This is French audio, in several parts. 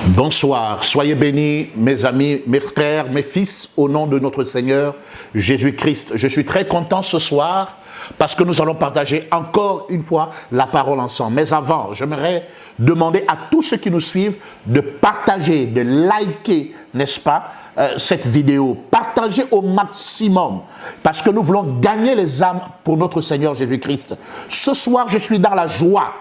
Bonsoir, soyez bénis mes amis, mes frères, mes fils, au nom de notre Seigneur Jésus-Christ. Je suis très content ce soir parce que nous allons partager encore une fois la parole ensemble. Mais avant, j'aimerais demander à tous ceux qui nous suivent de partager, de liker, n'est-ce pas, cette vidéo. Partagez au maximum parce que nous voulons gagner les âmes pour notre Seigneur Jésus-Christ. Ce soir, je suis dans la joie.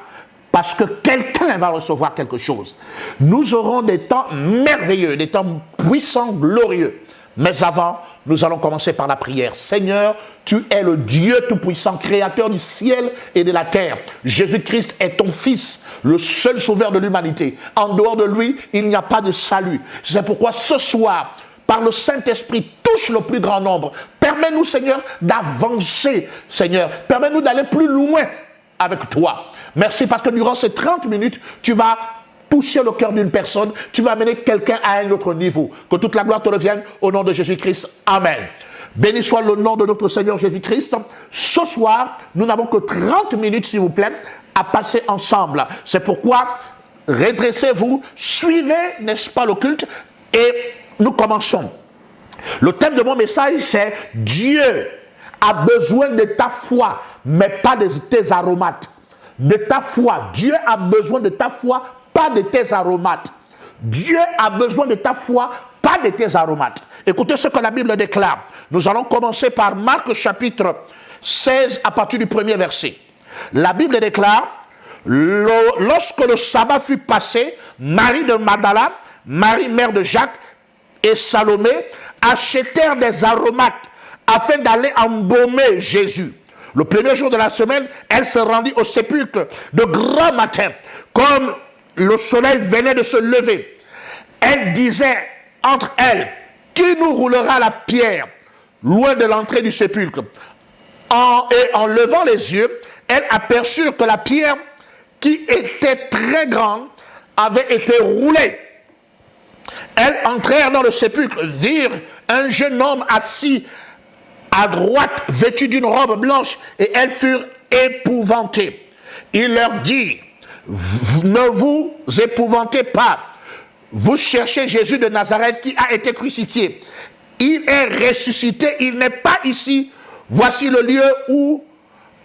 Parce que quelqu'un va recevoir quelque chose. Nous aurons des temps merveilleux, des temps puissants, glorieux. Mais avant, nous allons commencer par la prière. Seigneur, tu es le Dieu Tout-Puissant, créateur du ciel et de la terre. Jésus-Christ est ton Fils, le seul sauveur de l'humanité. En dehors de lui, il n'y a pas de salut. C'est pourquoi ce soir, par le Saint-Esprit, touche le plus grand nombre. Permets-nous, Seigneur, d'avancer, Seigneur. Permets-nous d'aller plus loin avec toi. Merci parce que durant ces 30 minutes, tu vas toucher le cœur d'une personne, tu vas amener quelqu'un à un autre niveau. Que toute la gloire te revienne au nom de Jésus-Christ. Amen. Béni soit le nom de notre Seigneur Jésus-Christ. Ce soir, nous n'avons que 30 minutes, s'il vous plaît, à passer ensemble. C'est pourquoi, redressez-vous, suivez, n'est-ce pas, le culte, et nous commençons. Le thème de mon message, c'est Dieu a besoin de ta foi, mais pas de tes aromates. De ta foi. Dieu a besoin de ta foi, pas de tes aromates. Dieu a besoin de ta foi, pas de tes aromates. Écoutez ce que la Bible déclare. Nous allons commencer par Marc chapitre 16 à partir du premier verset. La Bible déclare, lorsque le sabbat fut passé, Marie de Magdala, Marie mère de Jacques et Salomé achetèrent des aromates afin d'aller embaumer Jésus. Le premier jour de la semaine, elle se rendit au sépulcre de grand matin, comme le soleil venait de se lever. Elle disait entre elles, qui nous roulera la pierre loin de l'entrée du sépulcre? Et en levant les yeux, elle aperçut que la pierre, qui était très grande, avait été roulée. Elles entrèrent dans le sépulcre, virent un jeune homme assis à droite, vêtu d'une robe blanche, et elles furent épouvantées. Il leur dit, ne vous épouvantez pas. Vous cherchez Jésus de Nazareth qui a été crucifié. Il est ressuscité, il n'est pas ici. Voici le lieu où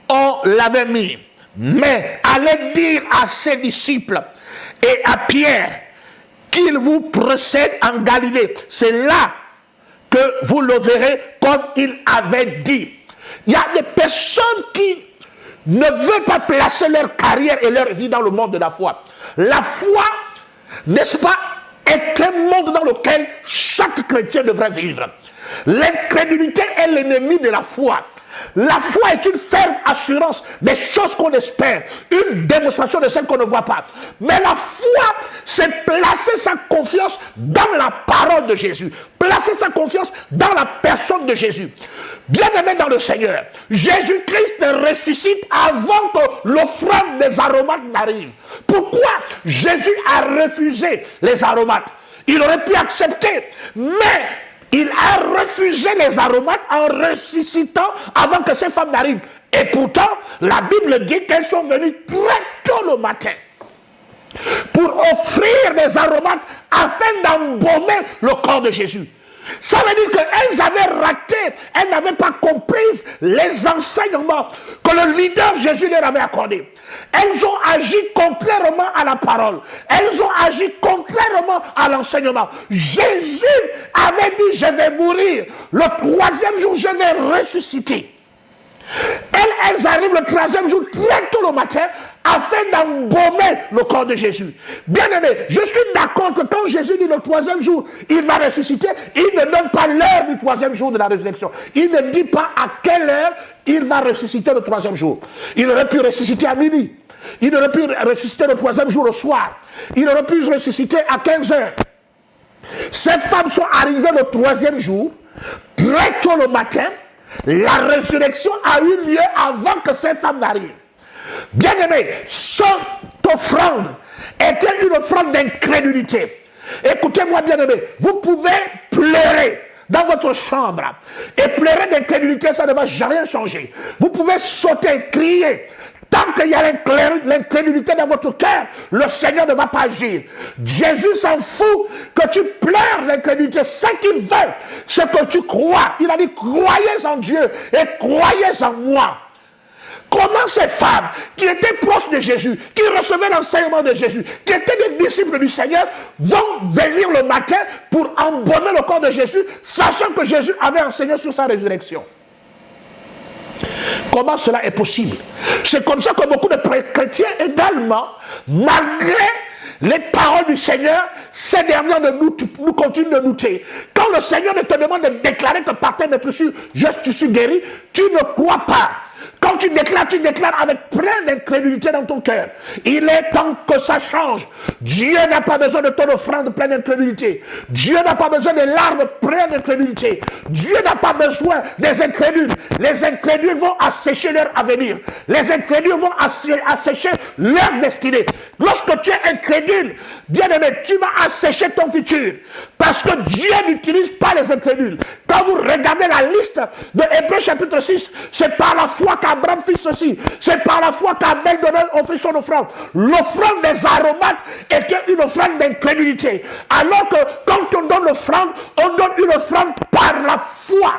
on l'avait mis. Mais allez dire à ses disciples et à Pierre qu'il vous précède en Galilée. C'est là que vous le verrez comme il avait dit. Il y a des personnes qui ne veulent pas placer leur carrière et leur vie dans le monde de la foi. La foi, n'est-ce pas, est un monde dans lequel chaque chrétien devrait vivre. L'incrédulité est l'ennemi de la foi. La foi est une ferme assurance des choses qu'on espère, une démonstration de celles qu'on ne voit pas. Mais la foi, c'est placer sa confiance dans la parole de Jésus, placer sa confiance dans la personne de Jésus. Bien-aimé dans le Seigneur, Jésus-Christ ressuscite avant que l'offrande des aromates n'arrive. Pourquoi Jésus a refusé les aromates? Il aurait pu accepter, mais il a refusé les aromates en ressuscitant avant que ces femmes n'arrivent. Et pourtant, la Bible dit qu'elles sont venues très tôt le matin pour offrir des aromates afin d'embaumer le corps de Jésus. Ça veut dire qu'elles avaient raté, elles n'avaient pas compris les enseignements que le leader Jésus leur avait accordés. Elles ont agi contrairement à la parole. Elles ont agi contrairement à l'enseignement. Jésus avait dit, je vais mourir. Le troisième jour, je vais ressusciter. Elles arrivent le troisième jour très tôt le matin afin d'embaumer le corps de Jésus. Bien aimé, je suis d'accord que quand Jésus dit le troisième jour, il va ressusciter, il ne donne pas l'heure du troisième jour de la résurrection. Il ne dit pas à quelle heure il va ressusciter le troisième jour. Il aurait pu ressusciter à midi. Il aurait pu ressusciter le troisième jour au soir. Il aurait pu ressusciter à 15 heures. Ces femmes sont arrivées le troisième jour, très tôt le matin. La résurrection a eu lieu avant que ces femmes n'arrivent. Bien-aimés, cette offrande était une offrande d'incrédulité. Écoutez-moi, bien-aimés, vous pouvez pleurer dans votre chambre et pleurer d'incrédulité, ça ne va jamais changer. Vous pouvez sauter, crier, Tant qu'il y a l'incrédulité dans votre cœur, le Seigneur ne va pas agir. Jésus s'en fout que tu pleures l'incrédulité. Ce qu'il veut, c'est que tu crois. Il a dit, croyez en Dieu et croyez en moi. Comment ces femmes qui étaient proches de Jésus, qui recevaient l'enseignement de Jésus, qui étaient des disciples du Seigneur, vont venir le matin pour embaumer le corps de Jésus, sachant que Jésus avait enseigné sur sa résurrection? Comment cela est possible? C'est comme ça que beaucoup de chrétiens également, malgré les paroles du Seigneur, ces derniers nous continuent de douter. Quand le Seigneur ne te demande de déclarer que par tes méprises, je suis guéri, tu ne crois pas. Quand tu déclares avec plein d'incrédulité dans ton cœur. Il est temps que ça change. Dieu n'a pas besoin de ton offrande pleine d'incrédulité. Dieu n'a pas besoin des larmes pleines d'incrédulité. Dieu n'a pas besoin des incrédules. Les incrédules vont assécher leur avenir. Les incrédules vont assécher leur destinée. Lorsque tu es incrédule, bien-aimé, tu vas assécher ton futur. Parce que Dieu n'utilise pas les incrédules. Quand vous regardez la liste de Hébreux chapitre 6, c'est par la foi qu'Abraham fit ceci. C'est par la foi qu'Abel offrit son offrande. L'offrande des aromates était une offrande d'incrédulité. Alors que quand on donne l'offrande, on donne une offrande par la foi.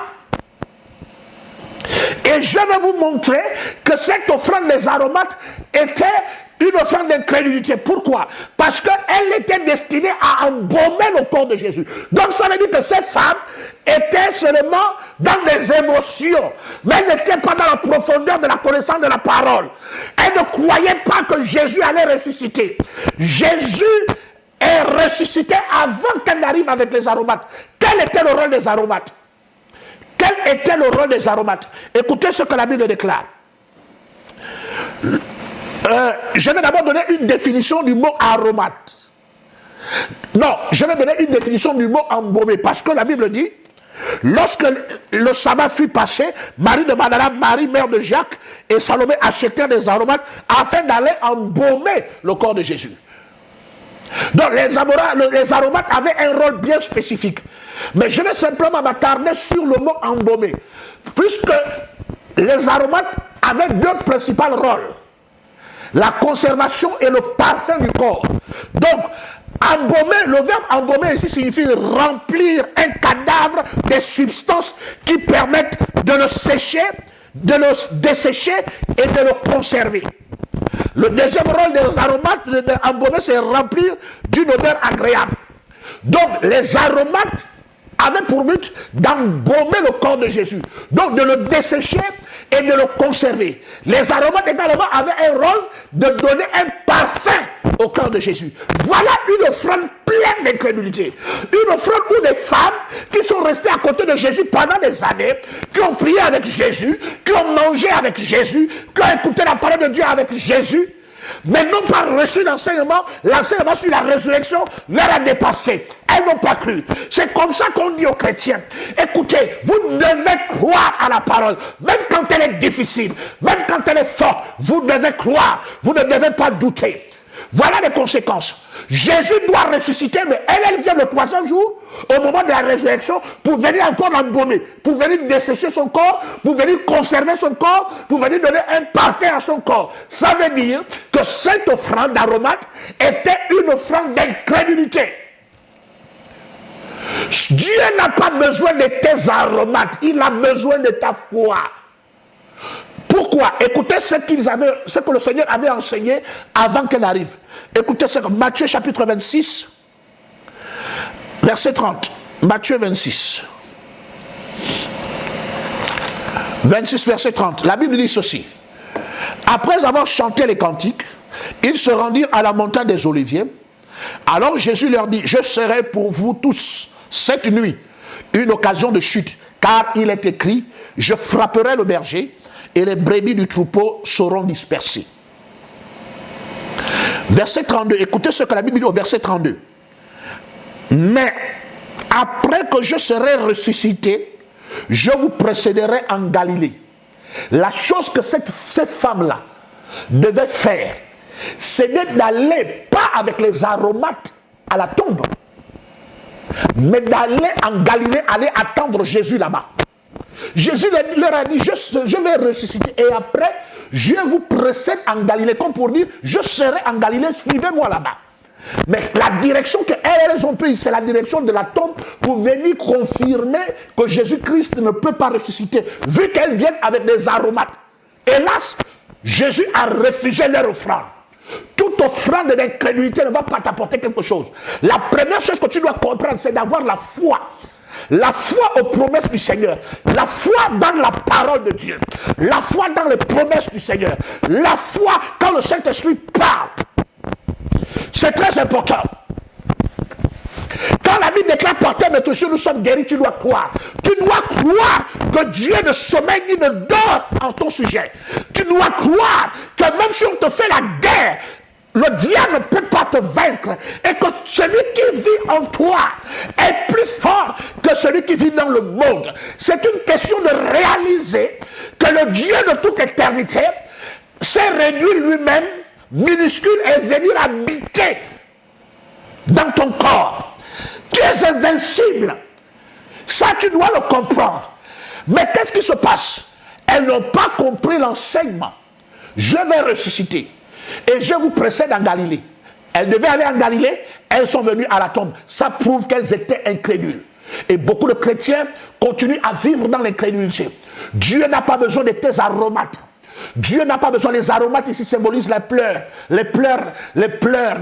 Et je vais vous montrer que cette offrande des aromates était une offrande d'incrédulité. Pourquoi? Parce qu'elle était destinée à embaumer le corps de Jésus. Donc ça veut dire que ces femmes étaient seulement dans des émotions, mais elles n'étaient pas dans la profondeur de la connaissance de la parole. Elles ne croyaient pas que Jésus allait ressusciter. Jésus est ressuscité avant qu'elle n'arrive avec les aromates. Quel était le rôle des aromates? Quel était le rôle des aromates? Écoutez ce que la Bible déclare. Je vais d'abord donner une définition du mot aromate. Non, je vais donner une définition du mot embaumé, parce que la Bible dit, lorsque le sabbat fut passé, Marie de Magdala, Marie mère de Jacques et Salomé achetèrent des aromates afin d'aller embaumer le corps de Jésus. Donc les aromates avaient un rôle bien spécifique. Mais je vais simplement m'attarder sur le mot embaumer, puisque les aromates avaient deux principaux rôles: la conservation et le parfum du corps. Donc, embaumer, le verbe embaumer ici signifie remplir un cadavre des substances qui permettent de le sécher, de le dessécher et de le conserver. Le deuxième rôle des aromates d'embaumer, c'est remplir d'une odeur agréable. Donc, les aromates avaient pour but d'embaumer le corps de Jésus. Donc, de le dessécher et de le conserver. Les aromates également avaient un rôle de donner un parfum au corps de Jésus. Voilà une offrande pleine d'incrédulité. Une offrande où des femmes qui sont restées à côté de Jésus pendant des années, qui ont prié avec Jésus, qui ont mangé avec Jésus, qui ont écouté la parole de Dieu avec Jésus, mais n'ont pas reçu l'enseignement sur la résurrection leur a dépassé. Elles n'ont pas cru. C'est comme ça qu'on dit aux chrétiens: écoutez, vous devez croire à la parole, même quand elle est difficile, même quand elle est forte, vous devez croire, vous ne devez pas douter. Voilà les conséquences. Jésus doit ressusciter, mais elle vient le troisième jour, au moment de la résurrection, pour venir encore l'embaumer, pour venir dessécher son corps, pour venir conserver son corps, pour venir donner un parfum à son corps. Ça veut dire que cette offrande d'aromates était une offrande d'incrédulité. Dieu n'a pas besoin de tes aromates, il a besoin de ta foi. Pourquoi? Écoutez ce que le Seigneur avait enseigné avant qu'elle arrive. Écoutez ce que Matthieu chapitre 26, verset 30. Matthieu 26. 26, verset 30. La Bible dit ceci: après avoir chanté les cantiques, ils se rendirent à la montagne des Oliviers. Alors Jésus leur dit: je serai pour vous tous cette nuit une occasion de chute, car il est écrit: je frapperai le berger, et les brebis du troupeau seront dispersées. Verset 32, écoutez ce que la Bible dit au verset 32. Mais après que je serai ressuscité, je vous précéderai en Galilée. La chose que cette femme-là devait faire, c'était d'aller, pas avec les aromates à la tombe, mais d'aller en Galilée, aller attendre Jésus là-bas. Jésus leur a dit, je vais ressusciter. Et après, je vous précède en Galilée. Comme pour dire, je serai en Galilée, suivez-moi là-bas. Mais la direction qu'elles ont prise, c'est la direction de la tombe pour venir confirmer que Jésus-Christ ne peut pas ressusciter, vu qu'elles viennent avec des aromates. Hélas, Jésus a refusé leur offrande. Toute offrande d'incrédulité ne va pas t'apporter quelque chose. La première chose que tu dois comprendre, c'est d'avoir la foi. La foi aux promesses du Seigneur. La foi dans la parole de Dieu. La foi dans les promesses du Seigneur. La foi quand le Saint-Esprit parle. C'est très important. Quand la Bible déclare par terre, notre Dieu, nous sommes guéris, tu dois croire. Tu dois croire que Dieu ne sommeille ni ne dort en ton sujet. Tu dois croire que même si on te fait la guerre, le diable ne peut pas te vaincre. Et que celui qui vit en toi est plus fort que celui qui vit dans le monde. C'est une question de réaliser que le Dieu de toute éternité s'est réduit lui-même, minuscule, et venir habiter dans ton corps. Tu es invincible. Ça, tu dois le comprendre. Mais qu'est-ce qui se passe? Elles n'ont pas compris l'enseignement. Je vais ressusciter. Et je vous précède en Galilée. Elles devaient aller en Galilée. Elles sont venues à la tombe. Ça prouve qu'elles étaient incrédules. Et beaucoup de chrétiens continuent à vivre dans l'incrédulité. Dieu n'a pas besoin de tes aromates. Dieu n'a pas besoin. Les aromates ici symbolisent les pleurs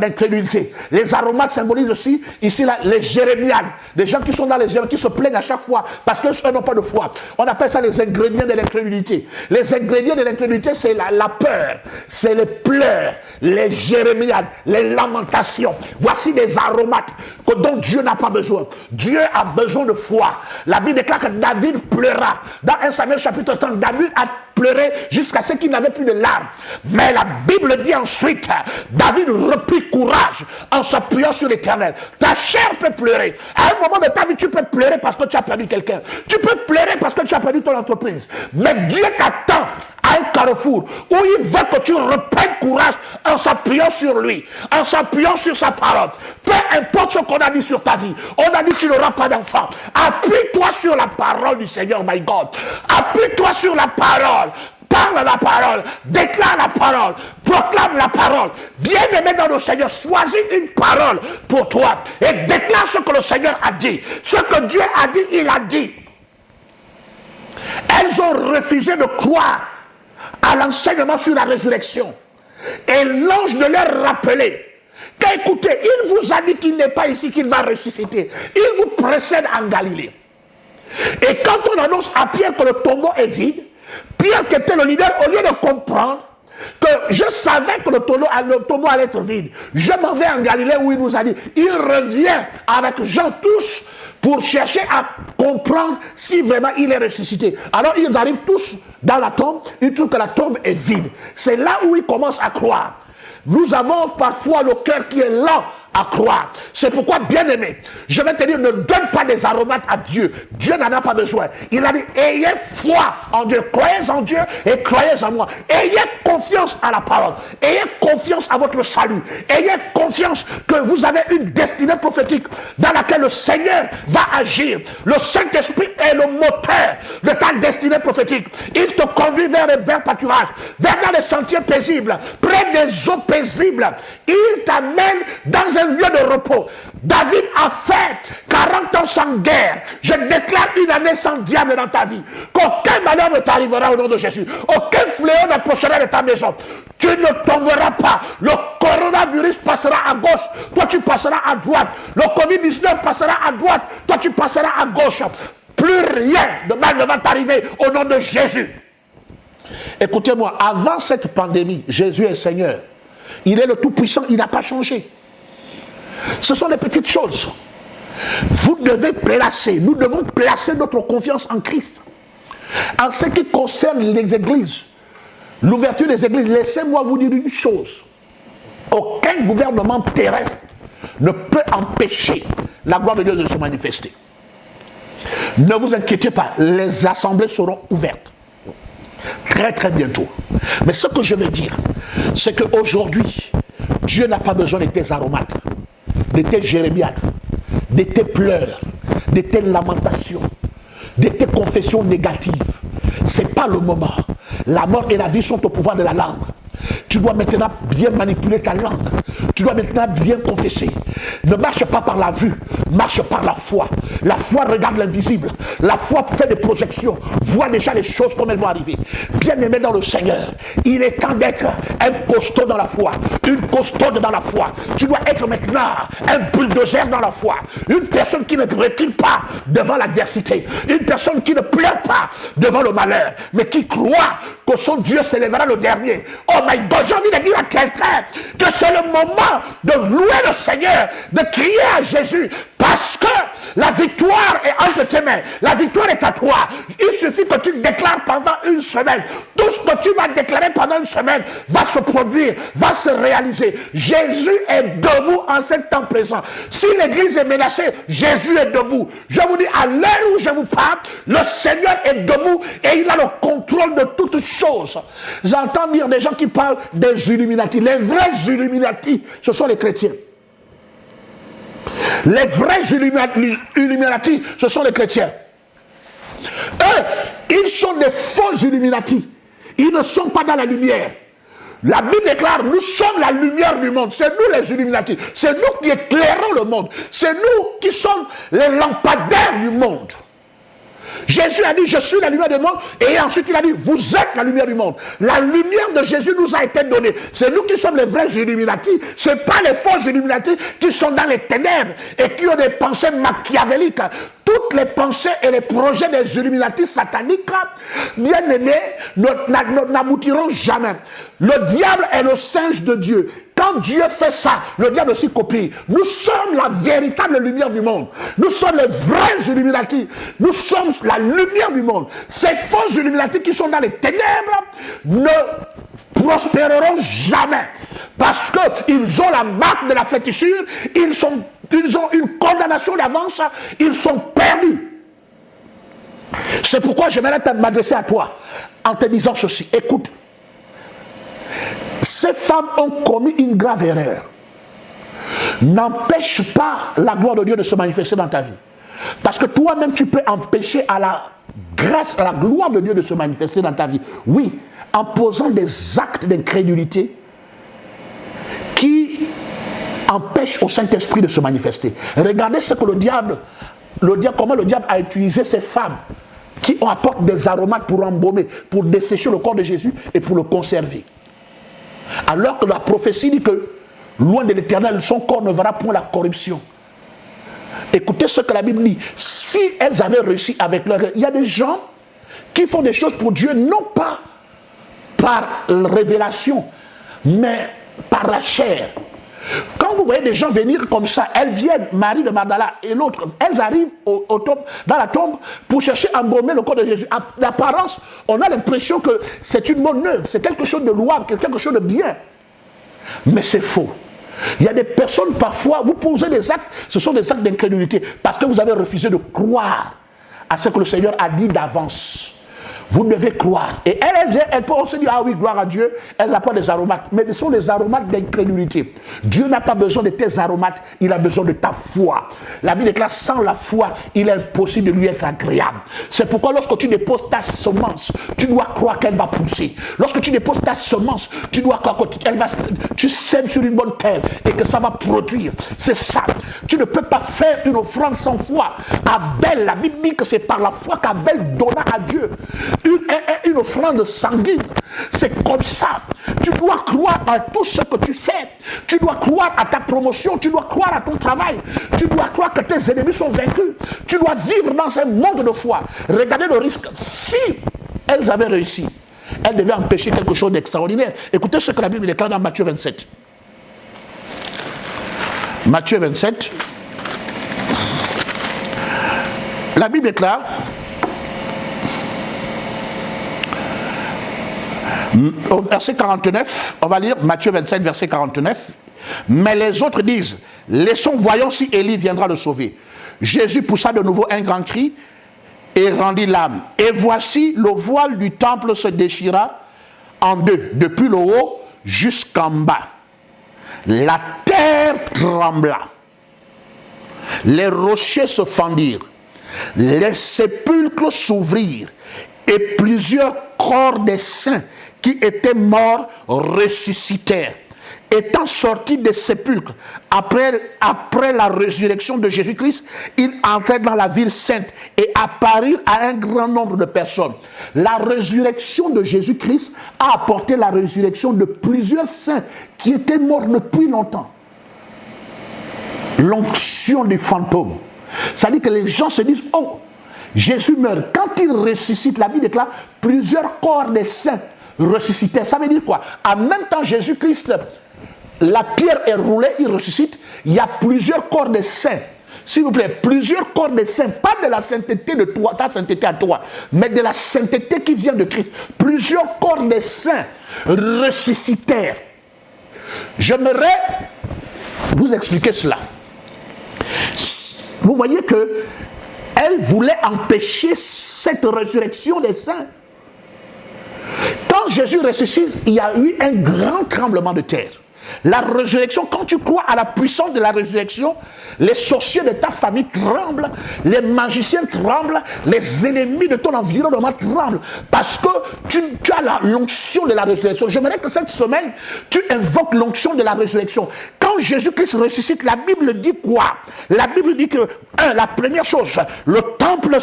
d'incrédulité. Les aromates symbolisent aussi ici les jérémiades, des gens qui sont dans les jérémiades, qui se plaignent à chaque fois parce qu'eux n'ont pas de foi. On appelle ça les ingrédients de l'incrédulité. Les ingrédients de l'incrédulité, c'est la peur, c'est les pleurs, les jérémiades, les lamentations. Voici des aromates dont Dieu n'a pas besoin. Dieu a besoin de foi. La Bible déclare que David pleura. Dans 1 Samuel chapitre 30, David a pleuré jusqu'à ce qu'il n'avait plus de larmes. Mais la Bible dit ensuite, David reprit courage en s'appuyant sur l'Éternel. Ta chair peut pleurer. À un moment de ta vie, tu peux pleurer parce que tu as perdu quelqu'un. Tu peux pleurer parce que tu as perdu ton entreprise. Mais Dieu t'attend à un carrefour où il veut que tu reprennes courage en s'appuyant sur lui, en s'appuyant sur sa parole. Peu importe ce qu'on a dit sur ta vie. On a dit que tu n'auras pas d'enfant. Appuie-toi sur la parole du Seigneur, my God. Appuie-toi sur la parole. Parle la parole, déclare la parole, proclame la parole. Bien-aimé dans le Seigneur, choisis une parole pour toi et déclare ce que le Seigneur a dit. Ce que Dieu a dit, il a dit. Elles ont refusé de croire à l'enseignement sur la résurrection. Et l'ange de leur rappeler qu'écoutez, il vous a dit qu'il n'est pas ici, qu'il va ressusciter. Il vous précède en Galilée. Et quand on annonce à Pierre que le tombeau est vide, Pierre qui était le leader, au lieu de comprendre que je savais que le tombeau allait être vide, je m'en vais en Galilée où il nous a dit, il revient avec Jean tous pour chercher à comprendre si vraiment il est ressuscité. Alors ils arrivent tous dans la tombe, ils trouvent que la tombe est vide. C'est là où ils commencent à croire. Nous avons parfois le cœur qui est lent à croire. C'est pourquoi, bien-aimé, je vais te dire, ne donne pas des aromates à Dieu. Dieu n'en a pas besoin. Il a dit, ayez foi en Dieu. Croyez en Dieu et croyez en moi. Ayez confiance à la parole. Ayez confiance à votre salut. Ayez confiance que vous avez une destinée prophétique dans laquelle le Seigneur va agir. Le Saint-Esprit est le moteur de ta destinée prophétique. Il te conduit vers les verts pâturages, vers les sentiers paisibles, près des eaux paisibles. Il t'amène dans un lieu de repos. David a fait 40 ans sans guerre. Je déclare une année sans diable dans ta vie. Qu'aucun malheur ne t'arrivera au nom de Jésus. Aucun fléau n'approchera de ta maison. Tu ne tomberas pas. Le coronavirus passera à gauche. Toi, tu passeras à droite. Le Covid-19 passera à droite. Toi, tu passeras à gauche. Plus rien de mal ne va t'arriver au nom de Jésus. Écoutez-moi, avant cette pandémie, Jésus est Seigneur. Il est le Tout-Puissant. Il n'a pas changé. Ce sont les petites choses. Vous devez placer, nous devons placer notre confiance en Christ. En ce qui concerne les églises, l'ouverture des églises, laissez-moi vous dire une chose. Aucun gouvernement terrestre ne peut empêcher la gloire de Dieu de se manifester. Ne vous inquiétez pas, les assemblées seront ouvertes. Très très bientôt. Mais ce que je veux dire, c'est qu'aujourd'hui, Dieu n'a pas besoin de tes aromates, de tes jérémiades, de tes pleurs, de tes lamentations. de tes confessions négatives. Ce n'est pas le moment. La mort et la vie sont au pouvoir de la langue. Tu dois maintenant bien manipuler ta langue. Tu dois maintenant bien confesser. Ne marche pas par la vue, marche par la foi. La foi regarde l'invisible. La foi fait des projections, voit déjà les choses comme elles vont arriver. Bien-aimé dans le Seigneur, il est temps d'être un costaud dans la foi, une costaude dans la foi. Tu dois être maintenant un bulldozer dans la foi. Une personne qui ne recule pas devant l'adversité. Une personne qui ne pleure pas devant le malheur, mais qui croit que son Dieu s'élèvera le dernier. Oh my God, j'ai envie de dire à quelqu'un que c'est le moment de louer le Seigneur, de crier à Jésus, parce que la victoire est entre tes mains. La victoire est à toi. Il suffit que tu déclares pendant une semaine. Tout ce que tu vas déclarer pendant une semaine va se produire, va se réaliser. Jésus est debout en ce temps présent. Si l'église est menacée, Jésus est debout. Je vous dis, à l'heure où je vous parle, le Seigneur est debout et il a le contrôle de toutes choses. J'entends dire des gens qui parlent des Illuminati. Les vrais Illuminati, ce sont les chrétiens. Les vrais Illuminati, ce sont les chrétiens. Eux, ils sont des faux Illuminati. Ils ne sont pas dans la lumière. La Bible déclare, nous sommes la lumière du monde. C'est nous les Illuminati. C'est nous qui éclairons le monde. C'est nous qui sommes les lampadaires du monde. Jésus a dit, je suis la lumière du monde. Et ensuite il a dit, vous êtes la lumière du monde. La lumière de Jésus nous a été donnée. C'est nous qui sommes les vrais Illuminati. Ce n'est pas les faux Illuminati qui sont dans les ténèbres et qui ont des pensées machiavéliques. Toutes les pensées et les projets des Illuminati sataniques, bien aimés, n'aboutiront jamais. Le diable est le singe de Dieu. Quand Dieu fait ça, le diable aussi copie. Nous sommes la véritable lumière du monde. Nous sommes les vrais Illuminati. Nous sommes la lumière du monde. Ces faux Illuminati qui sont dans les ténèbres ne prospéreront jamais. Parce qu'ils ont la marque de la flétrissure. Ils ont une condamnation d'avance. Ils sont perdus. C'est pourquoi j'aimerais m'adresser à toi en te disant ceci. Écoute. Ces femmes ont commis une grave erreur. N'empêche pas la gloire de Dieu de se manifester dans ta vie. Parce que toi-même, tu peux empêcher à la grâce, à la gloire de Dieu de se manifester dans ta vie. Oui, en posant des actes d'incrédulité qui empêchent au Saint-Esprit de se manifester. Regardez ce que comment le diable a utilisé ces femmes qui apportent des aromates pour embaumer, pour dessécher le corps de Jésus et pour le conserver. Alors que la prophétie dit que, loin de l'Éternel, son corps ne verra point la corruption. Écoutez ce que la Bible dit. Si elles avaient réussi avec leur... Il y a des gens qui font des choses pour Dieu, non pas par révélation, mais par la chair. Quand vous voyez des gens venir comme ça, elles viennent, Marie de Magdala et l'autre, elles arrivent dans la tombe pour chercher à embaumer le corps de Jésus. D'apparence, on a l'impression que c'est une bonne œuvre, c'est quelque chose de louable, quelque chose de bien. Mais c'est faux. Il y a des personnes, parfois, vous posez des actes, ce sont des actes d'incrédulité, parce que vous avez refusé de croire à ce que le Seigneur a dit d'avance. Vous devez croire. Et elles peuvent se dire, ah oui, gloire à Dieu, elles apportent des aromates. Mais ce sont des aromates d'incrédulité. Dieu n'a pas besoin de tes aromates, il a besoin de ta foi. La Bible déclare, sans la foi, il est impossible de lui être agréable. C'est pourquoi lorsque tu déposes ta semence, tu dois croire qu'elle va pousser. Lorsque tu déposes ta semence, tu dois croire que tu sèmes sur une bonne terre et que ça va produire. C'est ça. Tu ne peux pas faire une offrande sans foi. Abel, la Bible dit que c'est par la foi qu'Abel donna à Dieu une offrande sanguine. C'est comme ça. Tu dois croire à tout ce que tu fais. Tu dois croire à ta promotion. Tu dois croire à ton travail. Tu dois croire que tes ennemis sont vaincus. Tu dois vivre dans un monde de foi. Regardez le risque. Si elles avaient réussi, elles devaient empêcher quelque chose d'extraordinaire. Écoutez ce que la Bible déclare dans Matthieu 27. Matthieu 27. La Bible déclare... Au verset 49, on va lire Matthieu 27, verset 49. Mais les autres disent, laissons, voyons si Élie viendra le sauver. Jésus poussa de nouveau un grand cri et rendit l'âme. Et voici, le voile du temple se déchira en deux, depuis le haut jusqu'en bas. La terre trembla. Les rochers se fendirent. les sépulcres s'ouvrirent et plusieurs corps des saints qui étaient morts ressuscitèrent. Étant sortis des sépulcres, après la résurrection de Jésus-Christ, ils entrèrent dans la ville sainte et apparurent à un grand nombre de personnes. La résurrection de Jésus-Christ a apporté la résurrection de plusieurs saints qui étaient morts depuis longtemps. L'onction du fantôme. Ça dit que les gens se disent, oh, Jésus meurt. Quand il ressuscite, la Bible déclare, plusieurs corps des saints ressuscitaient. Ça veut dire quoi? En même temps, Jésus-Christ, la pierre est roulée, il ressuscite. Il y a plusieurs corps des saints. S'il vous plaît, plusieurs corps des saints, pas de la sainteté de toi, ta sainteté à toi, mais de la sainteté qui vient de Christ. Plusieurs corps des saints ressuscitèrent. J'aimerais vous expliquer cela. Vous voyez que elle voulait empêcher cette résurrection des saints. Quand Jésus ressuscite, il y a eu un grand tremblement de terre. La résurrection, quand tu crois à la puissance de la résurrection, les sorciers de ta famille tremblent, les magiciens tremblent, les ennemis de ton environnement tremblent, parce que tu as l'onction de la résurrection. J'aimerais que cette semaine, tu invoques l'onction de la résurrection. Quand Jésus-Christ ressuscite, la Bible dit quoi? La Bible dit que, la première chose, le temple,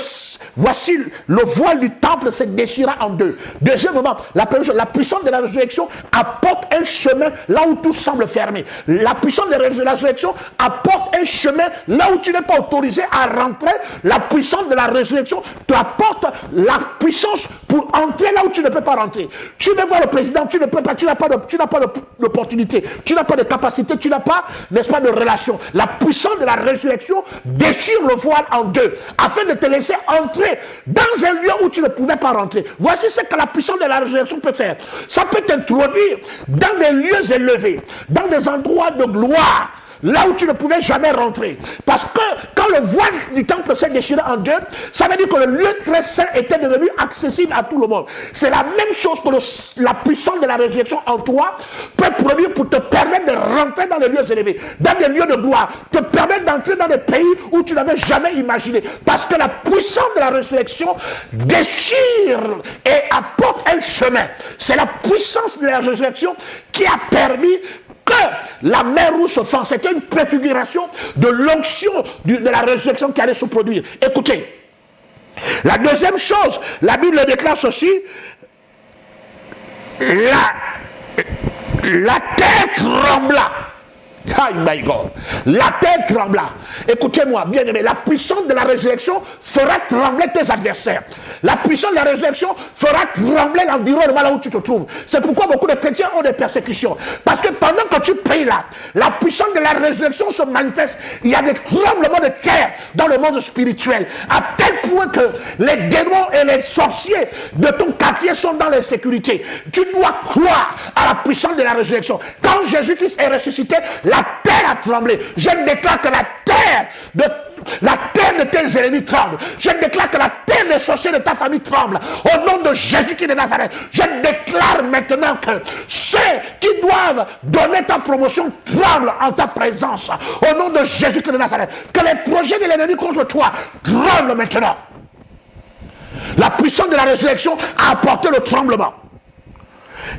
voici le voile du temple se déchira en deux. Deuxièmement, la première chose, la puissance de la résurrection apporte un chemin là où tout semble fermé. La puissance de la résurrection apporte un chemin là où tu n'es pas autorisé à rentrer. La puissance de la résurrection te apporte la puissance pour entrer là où tu ne peux pas rentrer. Tu veux voir le président, tu ne peux pas, tu n'as pas d'opportunité, tu n'as pas de capacité, tu n'as pas, n'est-ce pas, de relation. La puissance de la résurrection déchire le voile en deux afin de te laisser entrer dans un lieu où tu ne pouvais pas rentrer. Voici ce que la puissance de la résurrection peut faire. Ça peut t'introduire dans des lieux élevés, dans des endroits de gloire, là où tu ne pouvais jamais rentrer. Parce que quand le voile du temple s'est déchiré en deux, ça veut dire que le lieu très saint était devenu accessible à tout le monde. C'est la même chose que la puissance de la résurrection en toi peut produire pour te permettre de rentrer dans les lieux élevés, dans des lieux de gloire, te permettre d'entrer dans des pays où tu n'avais jamais imaginé. Parce que la puissance de la résurrection déchire et apporte un chemin. C'est la puissance de la résurrection qui a permis que la mer rouge se fend. C'était une préfiguration de l'onction de la résurrection qui allait se produire. Écoutez, la deuxième chose, la Bible déclare ceci, la terre trembla. Oh my God. La terre trembla. Écoutez-moi, bien aimé, la puissance de la résurrection fera trembler tes adversaires. La puissance de la résurrection fera trembler l'environnement là où tu te trouves. C'est pourquoi beaucoup de chrétiens ont des persécutions. Parce que pendant que tu pries là, la puissance de la résurrection se manifeste. Il y a des tremblements de terre dans le monde spirituel. À tel point que les démons et les sorciers de ton quartier sont dans l'insécurité. Tu dois croire à la puissance de la résurrection. Quand Jésus-Christ est ressuscité, la terre a tremblé. Je déclare que la terre de tes ennemis tremble. Je déclare que la terre des sorciers de ta famille tremble. Au nom de Jésus-Christ de Nazareth, je déclare maintenant que ceux qui doivent donner ta promotion tremblent en ta présence. Au nom de Jésus-Christ de Nazareth, que les projets de l'ennemi contre toi tremblent maintenant. La puissance de la résurrection a apporté le tremblement.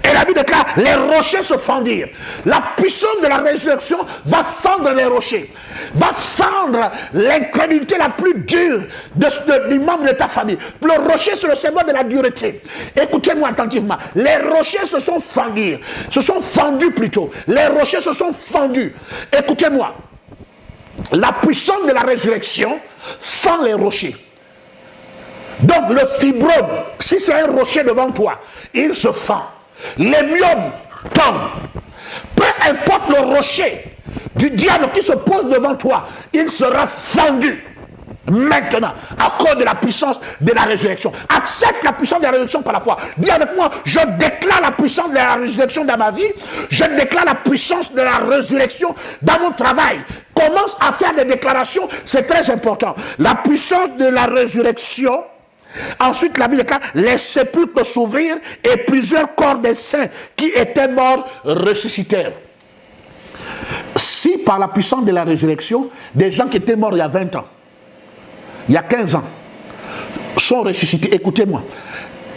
Et la Bible déclare, les rochers se fendirent. La puissance de la résurrection va fendre les rochers, va fendre l'incrédulité la plus dure du membre de ta famille. Le rocher, c'est le symbole de la dureté. Écoutez-moi attentivement. Les rochers se sont fendus plutôt. Les rochers se sont fendus. Écoutez-moi. La puissance de la résurrection fend les rochers. Donc le fibrome, si c'est un rocher devant toi, il se fend. Les myomes tombent. Peu importe le rocher du diable qui se pose devant toi, il sera fendu. Maintenant, à cause de la puissance de la résurrection. Accepte la puissance de la résurrection par la foi. Dis avec moi, je déclare la puissance de la résurrection dans ma vie. Je déclare la puissance de la résurrection dans mon travail. Commence à faire des déclarations, c'est très important. La puissance de la résurrection. Ensuite, la Bible déclare, les sépulcres s'ouvrirent et plusieurs corps des saints qui étaient morts ressuscitèrent. Si par la puissance de la résurrection, des gens qui étaient morts il y a 20 ans, il y a 15 ans, sont ressuscités. Écoutez-moi.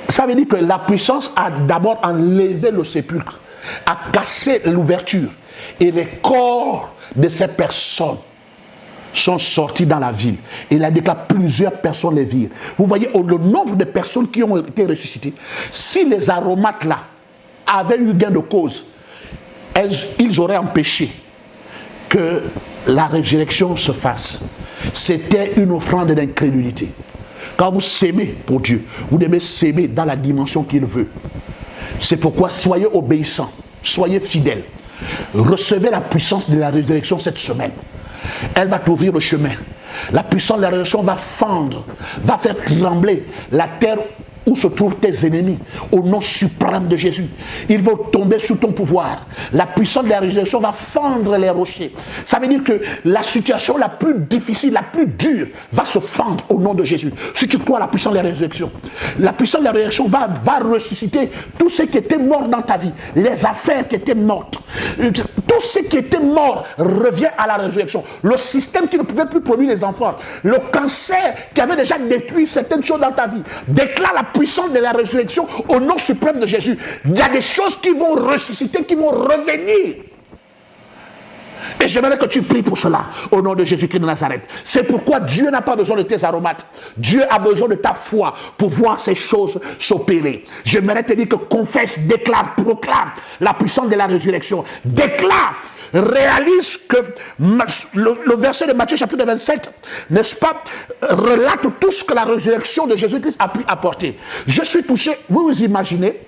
Ça veut dire que la puissance a d'abord enlevé le sépulcre, a cassé l'ouverture. Et les corps de ces personnes sont sortis dans la ville. Et il a déclaré plusieurs personnes les virent. Vous voyez le nombre de personnes qui ont été ressuscitées. Si les aromates là avaient eu gain de cause, ils auraient empêché que la résurrection se fasse. C'était une offrande d'incrédulité. Quand vous s'aimez pour Dieu, vous devez s'aimer dans la dimension qu'il veut. C'est pourquoi soyez obéissants, soyez fidèles. Recevez la puissance de la résurrection cette semaine. Elle va t'ouvrir le chemin. La puissance de la résurrection va fendre, va faire trembler la terre où se trouvent tes ennemis, au nom suprême de Jésus. Ils vont tomber sous ton pouvoir. La puissance de la résurrection va fendre les rochers. Ça veut dire que la situation la plus difficile, la plus dure, va se fendre au nom de Jésus. Si tu crois à la puissance de la résurrection, la puissance de la résurrection va ressusciter tout ce qui était mort dans ta vie, les affaires qui étaient mortes. Tout ce qui était mort revient à la résurrection. Le système qui ne pouvait plus produire les enfants, le cancer qui avait déjà détruit certaines choses dans ta vie, déclare la puissance de la résurrection au nom suprême de Jésus. Il y a des choses qui vont ressusciter, qui vont revenir. Et j'aimerais que tu pries pour cela, au nom de Jésus-Christ de Nazareth. C'est pourquoi Dieu n'a pas besoin de tes aromates. Dieu a besoin de ta foi pour voir ces choses s'opérer. J'aimerais te dire que confesse, déclare, proclame la puissance de la résurrection. Déclare, réalise que le verset de Matthieu chapitre 27, n'est-ce pas, relate tout ce que la résurrection de Jésus-Christ a pu apporter. Je suis touché, vous vous imaginez,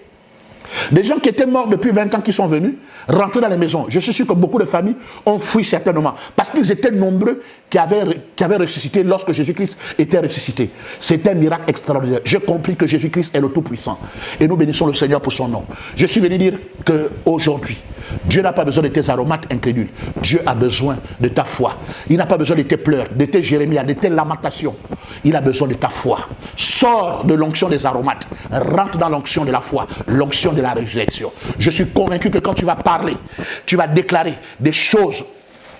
des gens qui étaient morts depuis 20 ans qui sont venus, rentrer dans les maisons. Je suis sûr que beaucoup de familles ont fui certainement. Parce qu'ils étaient nombreux qui avaient ressuscité lorsque Jésus-Christ était ressuscité. C'était un miracle extraordinaire. J'ai compris que Jésus-Christ est le Tout-Puissant. Et nous bénissons le Seigneur pour son nom. Je suis venu dire qu'aujourd'hui, Dieu n'a pas besoin de tes aromates incrédules. Dieu a besoin de ta foi. Il n'a pas besoin de tes pleurs, de tes jérémias, de tes lamentations. Il a besoin de ta foi. Sors de l'onction des aromates. Rentre dans l'onction de la foi, l'onction de la résurrection. Je suis convaincu que quand tu vas parler, tu vas déclarer, des choses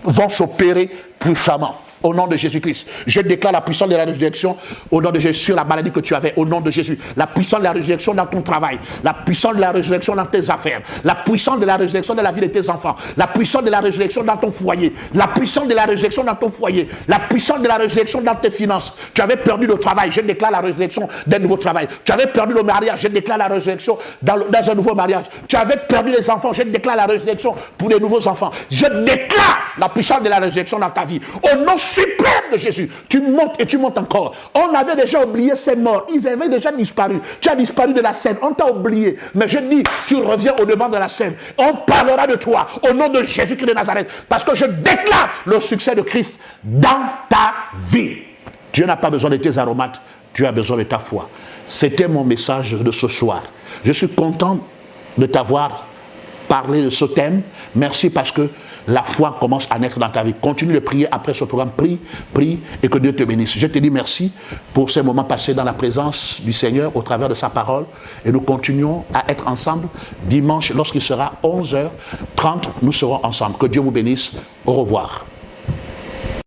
vont s'opérer puissamment. Au nom de Jésus-Christ, je déclare la puissance de la résurrection au nom de Jésus sur la maladie que tu avais, au nom de Jésus. La puissance de la résurrection dans ton travail, la puissance de la résurrection dans tes affaires, la puissance de la résurrection dans la vie de tes enfants, la puissance de la résurrection dans ton foyer, la puissance de la résurrection dans ton foyer, la puissance de la résurrection dans tes finances. Tu avais perdu le travail, je déclare la résurrection d'un nouveau travail. Tu avais perdu le mariage, je déclare la résurrection dans un nouveau mariage. Tu avais perdu les enfants, je déclare la résurrection pour les nouveaux enfants. Je déclare la puissance de la résurrection dans ta vie. Au nom suprême de Jésus, tu montes et tu montes encore. On avait déjà oublié ces morts, ils avaient déjà disparu. Tu as disparu de la scène, on t'a oublié. Mais je dis, tu reviens au devant de la scène. On parlera de toi au nom de Jésus-Christ de Nazareth. Parce que je déclare le succès de Christ dans ta vie. Dieu n'a pas besoin de tes aromates, Dieu a besoin de ta foi. C'était mon message de ce soir. Je suis content de t'avoir parlé de ce thème. Merci parce que la foi commence à naître dans ta vie. Continue de prier après ce programme. Prie, prie et que Dieu te bénisse. Je te dis merci pour ces moments passés dans la présence du Seigneur au travers de sa parole. Et nous continuons à être ensemble dimanche lorsqu'il sera 11h30. Nous serons ensemble. Que Dieu vous bénisse. Au revoir.